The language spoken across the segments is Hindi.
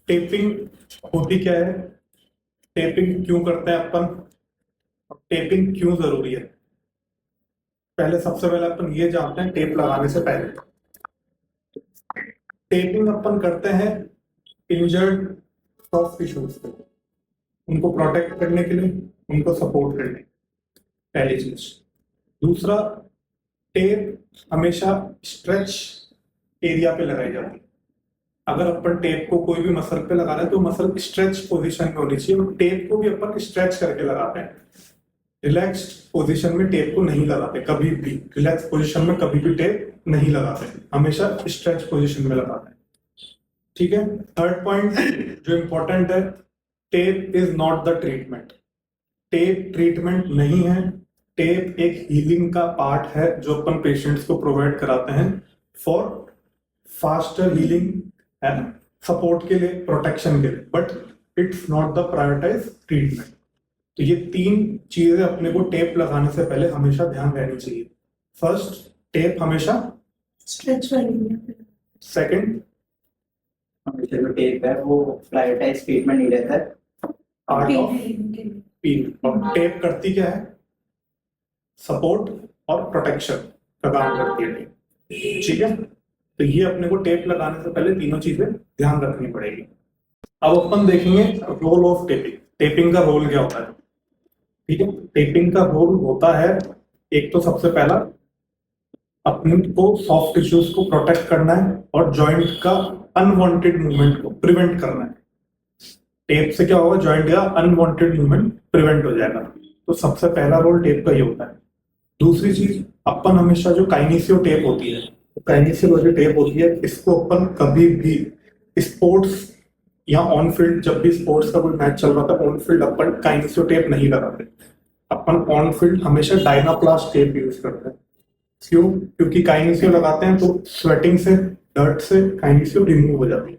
टेपिंग होती क्या है, टेपिंग क्यों करते हैं अपन, टेपिंग क्यों जरूरी है। पहले सबसे पहले अपन ये जानते हैं, टेप लगाने से पहले टेपिंग अपन करते हैं इंजर्ड सॉफ्ट टिश्यूज को, उनको प्रोटेक्ट करने के लिए, उनको सपोर्ट करने के लिए, पहली चीज। दूसरा, टेप हमेशा स्ट्रेच एरिया पे लगाई जाती है। अगर अपन टेप को कोई भी मसल पे लगा रहे हैं तो मसल स्ट्रेच पोजीशन में होनी चाहिए, और टेप को भी अपन स्ट्रेच करके लगाते हैं। रिलैक्स्ड पोजीशन में टेप को नहीं लगाते कभी भी, रिलैक्स पोजीशन में कभी भी टेप नहीं लगाते, हमेशा स्ट्रेच पोजीशन में लगाते हैं। ठीक है। थर्ड पॉइंट जो इंपॉर्टेंट है, tape is not the treatment. Tape treatment नहीं है, टेप एक हीलिंग का पार्ट है जो अपन पेशेंट्स को प्रोवाइड कराते हैं for faster healing and support के लिए, प्रोटेक्शन के लिए, but it's not the prioritize treatment. तो ये तीन चीजें अपने को टेप लगाने से पहले हमेशा ध्यान रहनी चाहिए। फर्स्ट, टेप हमेशा स्ट्रेच वाली। सेकंड, हमेशा जो टेप है वो प्रायोरिटाइज ट्रीटमेंट नहीं रहता है, पार्ट ऑफ पील। और टेप करती क्या है, सपोर्ट और प्रोटेक्शन का काम करती है टेप। ठीक है। तो ये अपने को टेप लगाने से पहले तीनों चीजें ध्यान रखनी पड़ेगी। अब अपन देखेंगे रोल ऑफ टेपिंग। टेपिंग का रोल क्या होता है। ठीक है। टेपिंग का रोल होता है, एक तो सबसे पहला अपने को सॉफ्ट टिश्यूज को प्रोटेक्ट करना है और जॉइंट का अनवांटेड मूवमेंट को प्रिवेंट करना है। टेप से क्या होगा, जॉइंट का अनवांटेड मूवमेंट प्रिवेंट हो जाएगा। तो सबसे पहला रोल टेप का ये होता है। दूसरी चीज, अपन हमेशा जो काइनेसियो टेप होती है, काइनेसियो जो टेप होती है, इसको अपन कभी भी स्पोर्ट्स या ऑन फील्ड, जब भी स्पोर्ट्स का कोई मैच चल रहा था ऑन फील्ड, अपन काइनेसियो टेप नहीं लगाते। अपन ऑन फील्ड हमेशा डायनाप्लास्ट टेप यूज करते हैं। क्यों? क्योंकि काइनेसियो लगाते हैं तो स्वेटिंग से, डर्ट से काइनेसियो रिमूव हो जाती है,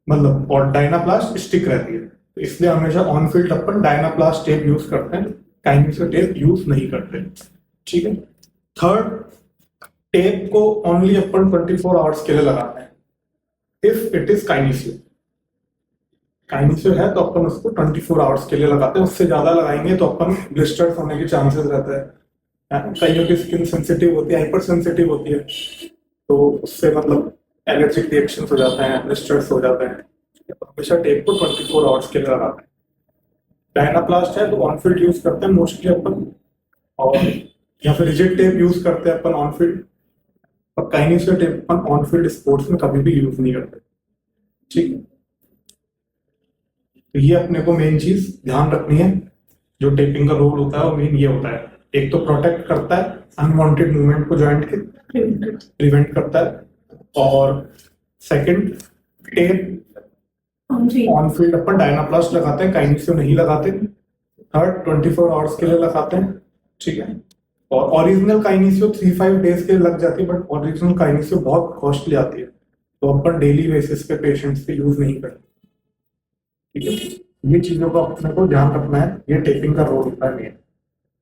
मतलब, और डायनाप्लास्ट स्टिक रहती है। तो इसलिए हमेशा ऑन फील्ड अपन डायनाप्लास्ट टेप यूज करते हैं, काइनेसियो टेप यूज नहीं करते। ठीक है। थर्ड, टेप को ओनली अपन 24 आवर्स के लिए लगाते हैं if it is kinesio. Kinesio है तो अपन उसको 24 आवर्स के लिए लगाते हैं, उससे ज्यादा लगाएंगे तो अपन ब्लिस्टर्स होने के चांसेस रहते हैं। कईयों की स्किन सेंसिटिव होती है, हाइपर सेंसिटिव होती है, तो उससे मतलब एलर्जिक रिएक्शंस हो जाते हैं, ब्लिस्टर्स हो जाते हैं। तो हमेशा टेप को 24 आवर्स के लिए लगाते हैं। डायनाप्लास्ट है तो ऑन फील्ड यूज करते हैं मोस्टली अपन, और या फिर रिजिड टेप यूज करते हैं अपन ऑन फील्ड, और काइनेसियो टेप अपन ऑन फील्ड स्पोर्ट्स में कभी भी यूज नहीं करते। ठीक है। तो ये अपने को मेन चीज ध्यान रखनी है। जो टेपिंग का रोल होता है वो मेन ये होता है, एक तो प्रोटेक्ट करता है अनवांटेड मूवमेंट को जॉइंट के, प्रिवेंट करता है, और सेकंड, टेप ऑन फील्ड अपन डायनाप्लास्ट लगाते हैं, काइनेसियो नहीं लगाते। थर्ड, 24 आवर्स के लिए लगाते हैं। ठीक है। और ओरिजिनल काइनेसियो 3-5 डेज के लग जाती है, बट ओरिजिनल काइनेसियो बहुत कॉस्टली आती है, तो अपन डेली बेसिस पे पेशेंट्स पे यूज नहीं करते। ठीक है। ये चीजों का अपने को ध्यान रखना है, ये टेपिंग का रोल होता है मेन।